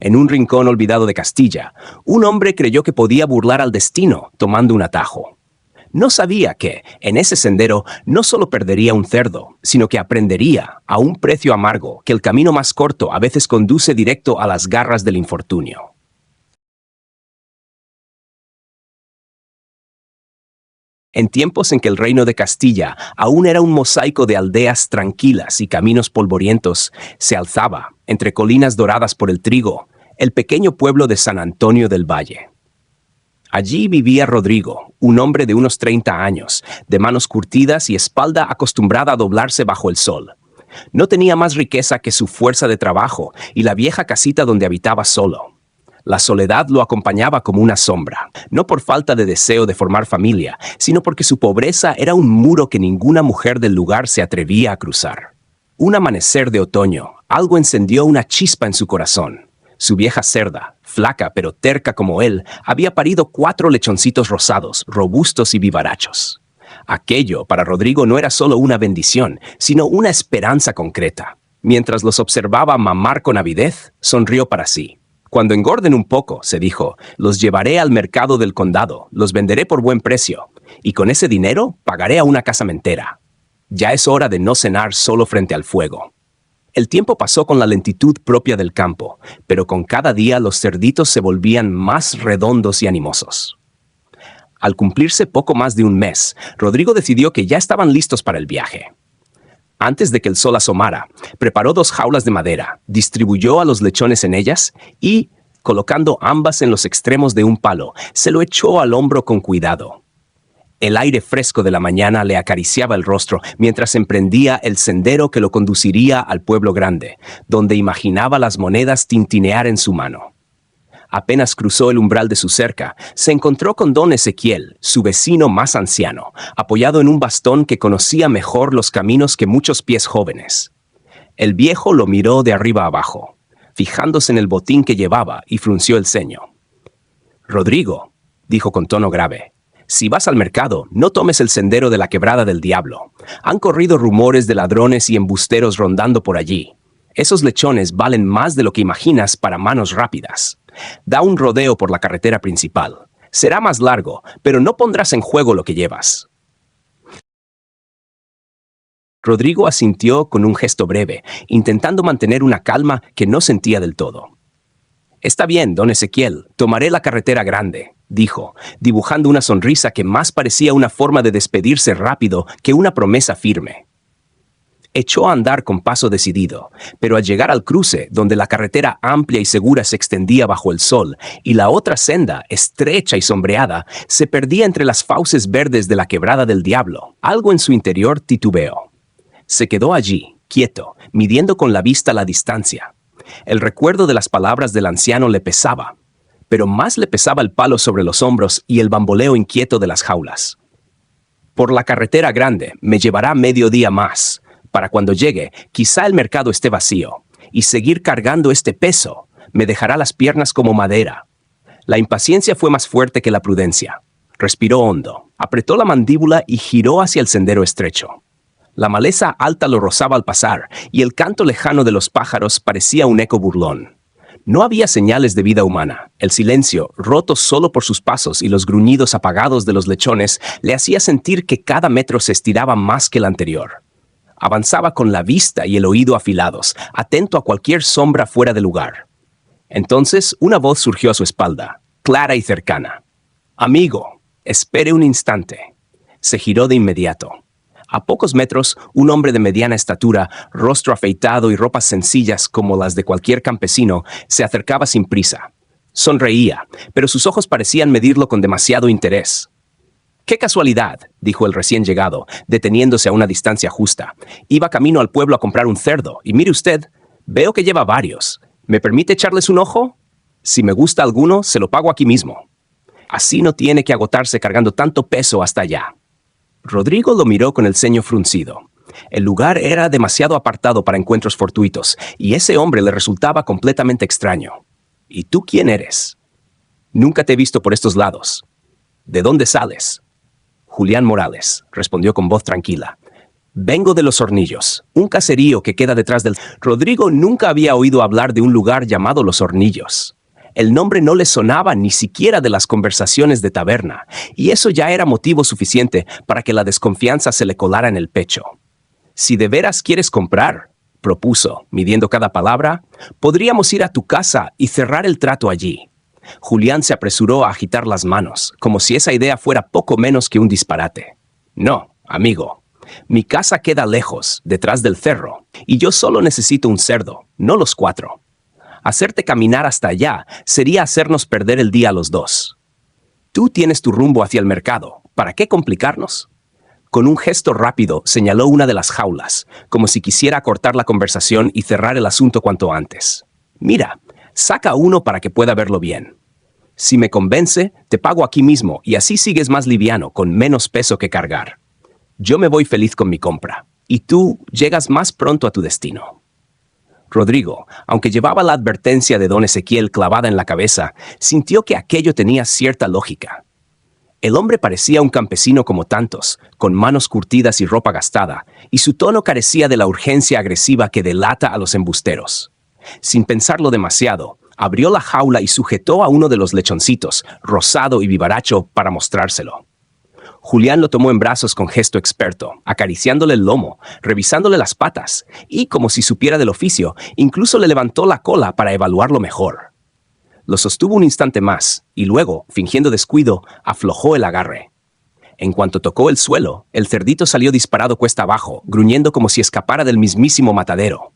En un rincón olvidado de Castilla, un hombre creyó que podía burlar al destino tomando un atajo. No sabía que, en ese sendero, no solo perdería un cerdo, sino que aprendería, a un precio amargo, que el camino más corto a veces conduce directo a las garras del infortunio. En tiempos en que el reino de Castilla aún era un mosaico de aldeas tranquilas y caminos polvorientos, se alzaba, entre colinas doradas por el trigo, el pequeño pueblo de San Antonio del Valle. Allí vivía Rodrigo, un hombre de unos 30 años, de manos curtidas y espalda acostumbrada a doblarse bajo el sol. No tenía más riqueza que su fuerza de trabajo y la vieja casita donde habitaba solo. La soledad lo acompañaba como una sombra, no por falta de deseo de formar familia, sino porque su pobreza era un muro que ninguna mujer del lugar se atrevía a cruzar. Un amanecer de otoño, algo encendió una chispa en su corazón. Su vieja cerda, flaca pero terca como él, había parido 4 lechoncitos rosados, robustos y vivarachos. Aquello, para Rodrigo, no era solo una bendición, sino una esperanza concreta. Mientras los observaba mamar con avidez, sonrió para sí. Cuando engorden un poco, se dijo, los llevaré al mercado del condado, los venderé por buen precio, y con ese dinero pagaré a una casamentera. Ya es hora de no cenar solo frente al fuego. El tiempo pasó con la lentitud propia del campo, pero con cada día los cerditos se volvían más redondos y animosos. Al cumplirse poco más de un mes, Rodrigo decidió que ya estaban listos para el viaje. Antes de que el sol asomara, preparó 2 jaulas de madera, distribuyó a los lechones en ellas y, colocando ambas en los extremos de un palo, se lo echó al hombro con cuidado. El aire fresco de la mañana le acariciaba el rostro mientras emprendía el sendero que lo conduciría al pueblo grande, donde imaginaba las monedas tintinear en su mano. Apenas cruzó el umbral de su cerca, se encontró con don Ezequiel, su vecino más anciano, apoyado en un bastón que conocía mejor los caminos que muchos pies jóvenes. El viejo lo miró de arriba abajo, fijándose en el botín que llevaba, y frunció el ceño. «Rodrigo», dijo con tono grave, «si vas al mercado, no tomes el sendero de la Quebrada del Diablo. Han corrido rumores de ladrones y embusteros rondando por allí. Esos lechones valen más de lo que imaginas para manos rápidas. Da un rodeo por la carretera principal. Será más largo, pero no pondrás en juego lo que llevas». Rodrigo asintió con un gesto breve, intentando mantener una calma que no sentía del todo. «Está bien, don Ezequiel, tomaré la carretera grande», dijo, dibujando una sonrisa que más parecía una forma de despedirse rápido que una promesa firme. Echó a andar con paso decidido, pero al llegar al cruce, donde la carretera amplia y segura se extendía bajo el sol, y la otra senda, estrecha y sombreada, se perdía entre las fauces verdes de la Quebrada del Diablo, algo en su interior titubeó. Se quedó allí, quieto, midiendo con la vista la distancia. El recuerdo de las palabras del anciano le pesaba, pero más le pesaba el palo sobre los hombros y el bamboleo inquieto de las jaulas. «Por la carretera grande me llevará medio día más. Para cuando llegue, quizá el mercado esté vacío, y seguir cargando este peso me dejará las piernas como madera». La impaciencia fue más fuerte que la prudencia. Respiró hondo, apretó la mandíbula y giró hacia el sendero estrecho. La maleza alta lo rozaba al pasar, y el canto lejano de los pájaros parecía un eco burlón. No había señales de vida humana. El silencio, roto solo por sus pasos y los gruñidos apagados de los lechones, le hacía sentir que cada metro se estiraba más que el anterior. Avanzaba con la vista y el oído afilados, atento a cualquier sombra fuera de lugar. Entonces una voz surgió a su espalda, clara y cercana. «Amigo, espere un instante». Se giró de inmediato. A pocos metros, un hombre de mediana estatura, rostro afeitado y ropas sencillas como las de cualquier campesino, se acercaba sin prisa. Sonreía, pero sus ojos parecían medirlo con demasiado interés. «¡Qué casualidad!», dijo el recién llegado, deteniéndose a una distancia justa. «Iba camino al pueblo a comprar un cerdo, y mire usted, veo que lleva varios. ¿Me permite echarles un ojo? Si me gusta alguno, se lo pago aquí mismo. Así no tiene que agotarse cargando tanto peso hasta allá». Rodrigo lo miró con el ceño fruncido. El lugar era demasiado apartado para encuentros fortuitos, y ese hombre le resultaba completamente extraño. «¿Y tú quién eres?» «Nunca te he visto por estos lados». «¿De dónde sales?» «Julián Morales», respondió con voz tranquila. Vengo de Los Hornillos, un caserío que queda detrás del... Rodrigo nunca había oído hablar de un lugar llamado Los Hornillos. El nombre no le sonaba ni siquiera de las conversaciones de taberna, y eso ya era motivo suficiente para que la desconfianza se le colara en el pecho. Si de veras quieres comprar, propuso, midiendo cada palabra, podríamos ir a tu casa y cerrar el trato allí. Julián se apresuró a agitar las manos, como si esa idea fuera poco menos que un disparate. No, amigo. Mi casa queda lejos, detrás del cerro, y yo solo necesito un cerdo, no los 4. Hacerte caminar hasta allá sería hacernos perder el día a los 2. Tú tienes tu rumbo hacia el mercado. ¿Para qué complicarnos? Con un gesto rápido señaló una de las jaulas, como si quisiera cortar la conversación y cerrar el asunto cuanto antes. Mira, saca uno para que pueda verlo bien. Si me convence, te pago aquí mismo y así sigues más liviano, con menos peso que cargar. Yo me voy feliz con mi compra, y tú llegas más pronto a tu destino. Rodrigo, aunque llevaba la advertencia de don Ezequiel clavada en la cabeza, sintió que aquello tenía cierta lógica. El hombre parecía un campesino como tantos, con manos curtidas y ropa gastada, y su tono carecía de la urgencia agresiva que delata a los embusteros. Sin pensarlo demasiado, abrió la jaula y sujetó a uno de los lechoncitos, rosado y vivaracho, para mostrárselo. Julián lo tomó en brazos con gesto experto, acariciándole el lomo, revisándole las patas, y, como si supiera del oficio, incluso le levantó la cola para evaluarlo mejor. Lo sostuvo un instante más, y luego, fingiendo descuido, aflojó el agarre. En cuanto tocó el suelo, el cerdito salió disparado cuesta abajo, gruñendo como si escapara del mismísimo matadero.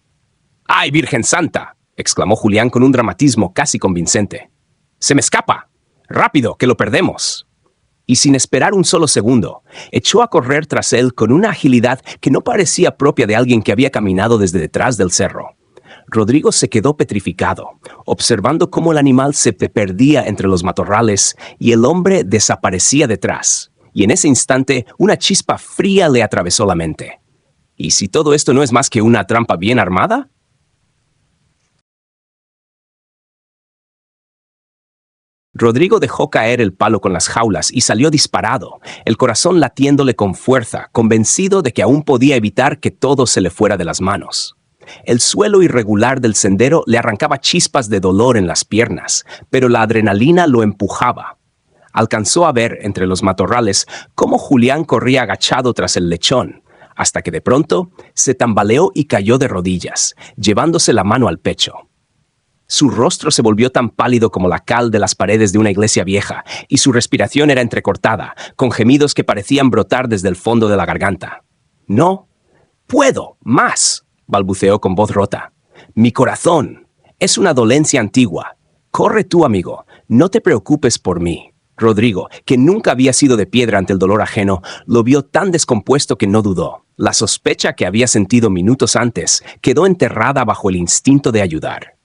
¡Ay, Virgen Santa!, exclamó Julián con un dramatismo casi convincente. ¡Se me escapa! ¡Rápido, que lo perdemos! Y sin esperar un solo segundo, echó a correr tras él con una agilidad que no parecía propia de alguien que había caminado desde detrás del cerro. Rodrigo se quedó petrificado, observando cómo el animal se perdía entre los matorrales y el hombre desaparecía detrás. Y en ese instante, una chispa fría le atravesó la mente. ¿Y si todo esto no es más que una trampa bien armada? Rodrigo dejó caer el palo con las jaulas y salió disparado, el corazón latiéndole con fuerza, convencido de que aún podía evitar que todo se le fuera de las manos. El suelo irregular del sendero le arrancaba chispas de dolor en las piernas, pero la adrenalina lo empujaba. Alcanzó a ver entre los matorrales cómo Julián corría agachado tras el lechón, hasta que de pronto se tambaleó y cayó de rodillas, llevándose la mano al pecho. Su rostro se volvió tan pálido como la cal de las paredes de una iglesia vieja, y su respiración era entrecortada, con gemidos que parecían brotar desde el fondo de la garganta. «No puedo más», balbuceó con voz rota. «Mi corazón es una dolencia antigua. Corre tú, amigo, no te preocupes por mí». Rodrigo, que nunca había sido de piedra ante el dolor ajeno, lo vio tan descompuesto que no dudó. La sospecha que había sentido minutos antes quedó enterrada bajo el instinto de ayudar.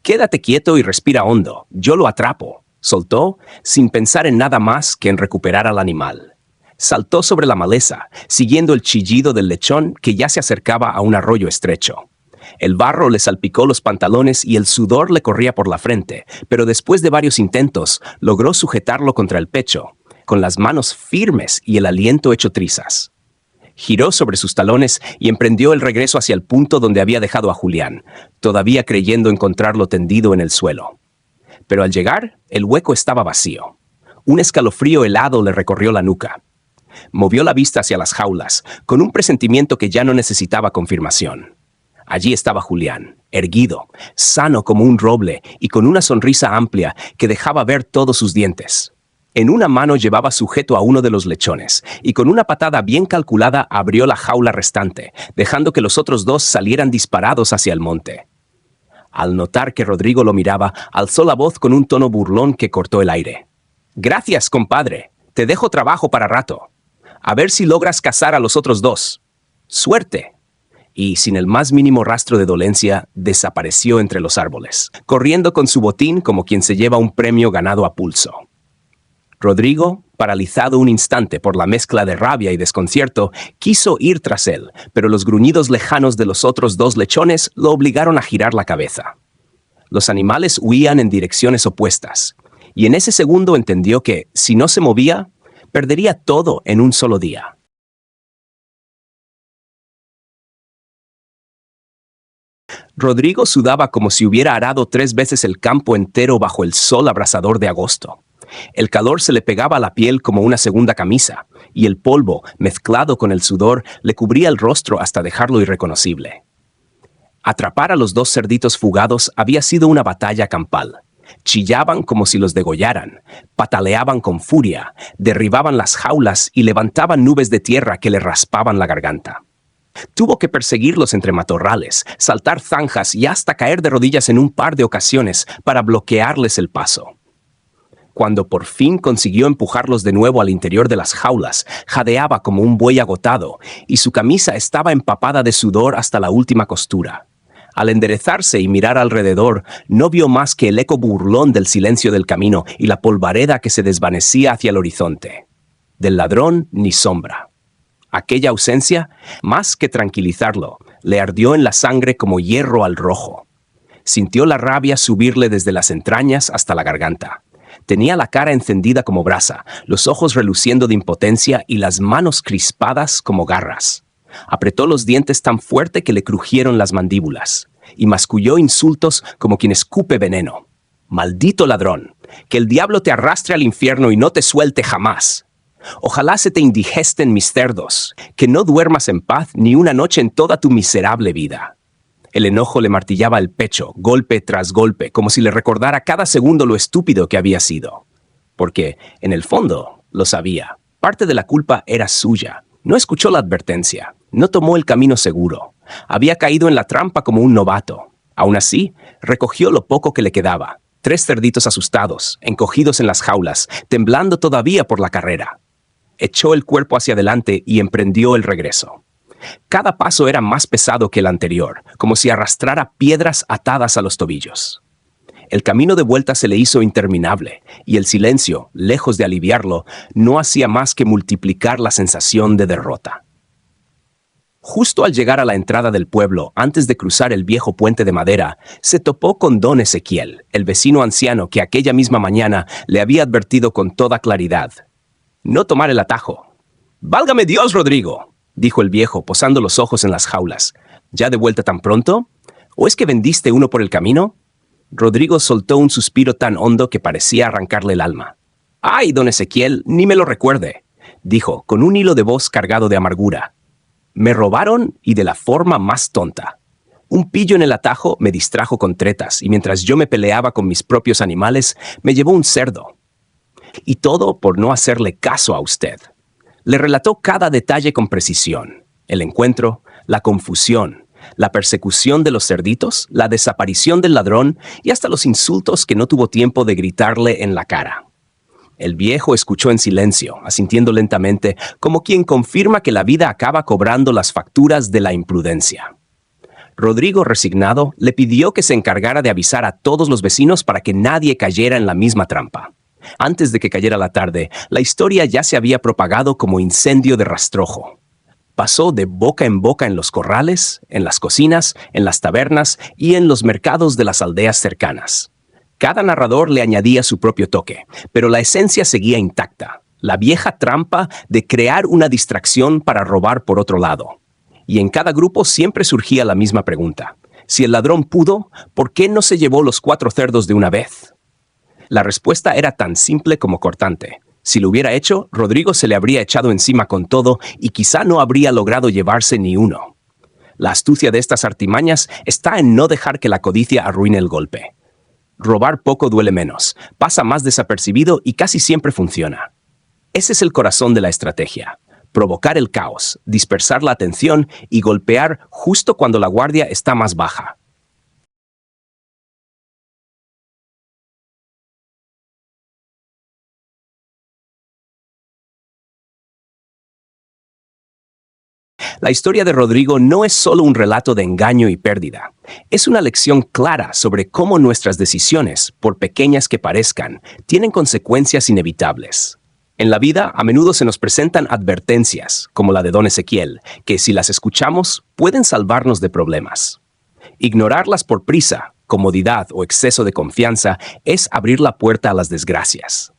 «Quédate quieto y respira hondo, yo lo atrapo», soltó, sin pensar en nada más que en recuperar al animal. Saltó sobre la maleza, siguiendo el chillido del lechón que ya se acercaba a un arroyo estrecho. El barro le salpicó los pantalones y el sudor le corría por la frente, pero después de varios intentos logró sujetarlo contra el pecho, con las manos firmes y el aliento hecho trizas. Giró sobre sus talones y emprendió el regreso hacia el punto donde había dejado a Julián, todavía creyendo encontrarlo tendido en el suelo. Pero al llegar, el hueco estaba vacío. Un escalofrío helado le recorrió la nuca. Movió la vista hacia las jaulas, con un presentimiento que ya no necesitaba confirmación. Allí estaba Julián, erguido, sano como un roble y con una sonrisa amplia que dejaba ver todos sus dientes. En una mano llevaba sujeto a uno de los lechones y con una patada bien calculada abrió la jaula restante, dejando que los otros 2 salieran disparados hacia el monte. Al notar que Rodrigo lo miraba, alzó la voz con un tono burlón que cortó el aire. «Gracias, compadre. Te dejo trabajo para rato. A ver si logras cazar a los otros 2. ¡Suerte!». Y, sin el más mínimo rastro de dolencia, desapareció entre los árboles, corriendo con su botín como quien se lleva un premio ganado a pulso. Rodrigo, paralizado un instante por la mezcla de rabia y desconcierto, quiso ir tras él, pero los gruñidos lejanos de los otros 2 lechones lo obligaron a girar la cabeza. Los animales huían en direcciones opuestas, y en ese segundo entendió que, si no se movía, perdería todo en un solo día. Rodrigo sudaba como si hubiera arado 3 veces el campo entero bajo el sol abrasador de agosto. El calor se le pegaba a la piel como una segunda camisa, y el polvo, mezclado con el sudor, le cubría el rostro hasta dejarlo irreconocible. Atrapar a los 2 cerditos fugados había sido una batalla campal. Chillaban como si los degollaran, pataleaban con furia, derribaban las jaulas y levantaban nubes de tierra que le raspaban la garganta. Tuvo que perseguirlos entre matorrales, saltar zanjas y hasta caer de rodillas en un par de ocasiones para bloquearles el paso. Cuando por fin consiguió empujarlos de nuevo al interior de las jaulas, jadeaba como un buey agotado y su camisa estaba empapada de sudor hasta la última costura. Al enderezarse y mirar alrededor, no vio más que el eco burlón del silencio del camino y la polvareda que se desvanecía hacia el horizonte. Del ladrón ni sombra. Aquella ausencia, más que tranquilizarlo, le ardió en la sangre como hierro al rojo. Sintió la rabia subirle desde las entrañas hasta la garganta. Tenía la cara encendida como brasa, los ojos reluciendo de impotencia y las manos crispadas como garras. Apretó los dientes tan fuerte que le crujieron las mandíbulas y masculló insultos como quien escupe veneno. «Maldito ladrón, que el diablo te arrastre al infierno y no te suelte jamás. Ojalá se te indigesten mis cerdos, que no duermas en paz ni una noche en toda tu miserable vida». El enojo le martillaba el pecho, golpe tras golpe, como si le recordara cada segundo lo estúpido que había sido. Porque, en el fondo, lo sabía. Parte de la culpa era suya. No escuchó la advertencia. No tomó el camino seguro. Había caído en la trampa como un novato. Aún así, recogió lo poco que le quedaba. 3 cerditos asustados, encogidos en las jaulas, temblando todavía por la carrera. Echó el cuerpo hacia adelante y emprendió el regreso. Cada paso era más pesado que el anterior, como si arrastrara piedras atadas a los tobillos. El camino de vuelta se le hizo interminable, y el silencio, lejos de aliviarlo, no hacía más que multiplicar la sensación de derrota. Justo al llegar a la entrada del pueblo, antes de cruzar el viejo puente de madera, se topó con don Ezequiel, el vecino anciano que aquella misma mañana le había advertido con toda claridad. No tomar el atajo. «¡Válgame Dios, Rodrigo!», dijo el viejo, posando los ojos en las jaulas. «¿Ya de vuelta tan pronto? ¿O es que vendiste uno por el camino?» Rodrigo soltó un suspiro tan hondo que parecía arrancarle el alma. «¡Ay, don Ezequiel, ni me lo recuerde!», dijo, con un hilo de voz cargado de amargura. «Me robaron y de la forma más tonta. Un pillo en el atajo me distrajo con tretas y mientras yo me peleaba con mis propios animales, me llevó un cerdo. Y todo por no hacerle caso a usted». Le relató cada detalle con precisión. El encuentro, la confusión, la persecución de los cerditos, la desaparición del ladrón y hasta los insultos que no tuvo tiempo de gritarle en la cara. El viejo escuchó en silencio, asintiendo lentamente, como quien confirma que la vida acaba cobrando las facturas de la imprudencia. Rodrigo, resignado, le pidió que se encargara de avisar a todos los vecinos para que nadie cayera en la misma trampa. Antes de que cayera la tarde, la historia ya se había propagado como incendio de rastrojo. Pasó de boca en los corrales, en las cocinas, en las tabernas y en los mercados de las aldeas cercanas. Cada narrador le añadía su propio toque, pero la esencia seguía intacta, la vieja trampa de crear una distracción para robar por otro lado. Y en cada grupo siempre surgía la misma pregunta. Si el ladrón pudo, ¿por qué no se llevó los 4 cerdos de una vez? La respuesta era tan simple como cortante. Si lo hubiera hecho, Rodrigo se le habría echado encima con todo y quizá no habría logrado llevarse ni uno. La astucia de estas artimañas está en no dejar que la codicia arruine el golpe. Robar poco duele menos, pasa más desapercibido y casi siempre funciona. Ese es el corazón de la estrategia. Provocar el caos, dispersar la atención y golpear justo cuando la guardia está más baja. La historia de Rodrigo no es solo un relato de engaño y pérdida. Es una lección clara sobre cómo nuestras decisiones, por pequeñas que parezcan, tienen consecuencias inevitables. En la vida, a menudo se nos presentan advertencias, como la de don Ezequiel, que si las escuchamos, pueden salvarnos de problemas. Ignorarlas por prisa, comodidad o exceso de confianza es abrir la puerta a las desgracias.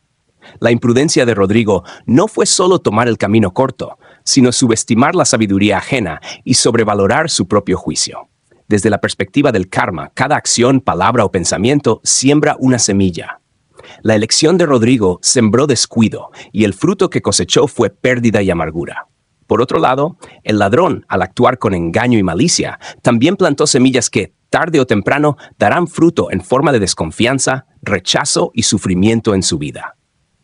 La imprudencia de Rodrigo no fue solo tomar el camino corto, sino subestimar la sabiduría ajena y sobrevalorar su propio juicio. Desde la perspectiva del karma, cada acción, palabra o pensamiento siembra una semilla. La elección de Rodrigo sembró descuido y el fruto que cosechó fue pérdida y amargura. Por otro lado, el ladrón, al actuar con engaño y malicia, también plantó semillas que, tarde o temprano, darán fruto en forma de desconfianza, rechazo y sufrimiento en su vida.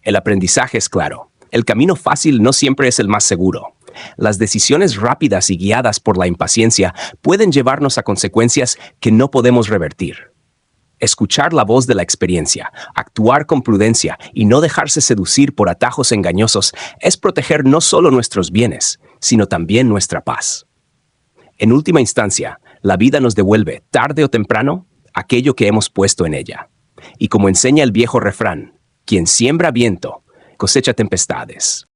El aprendizaje es claro. El camino fácil no siempre es el más seguro. Las decisiones rápidas y guiadas por la impaciencia pueden llevarnos a consecuencias que no podemos revertir. Escuchar la voz de la experiencia, actuar con prudencia y no dejarse seducir por atajos engañosos es proteger no solo nuestros bienes, sino también nuestra paz. En última instancia, la vida nos devuelve, tarde o temprano, aquello que hemos puesto en ella. Y como enseña el viejo refrán, quien siembra viento, cosecha tempestades.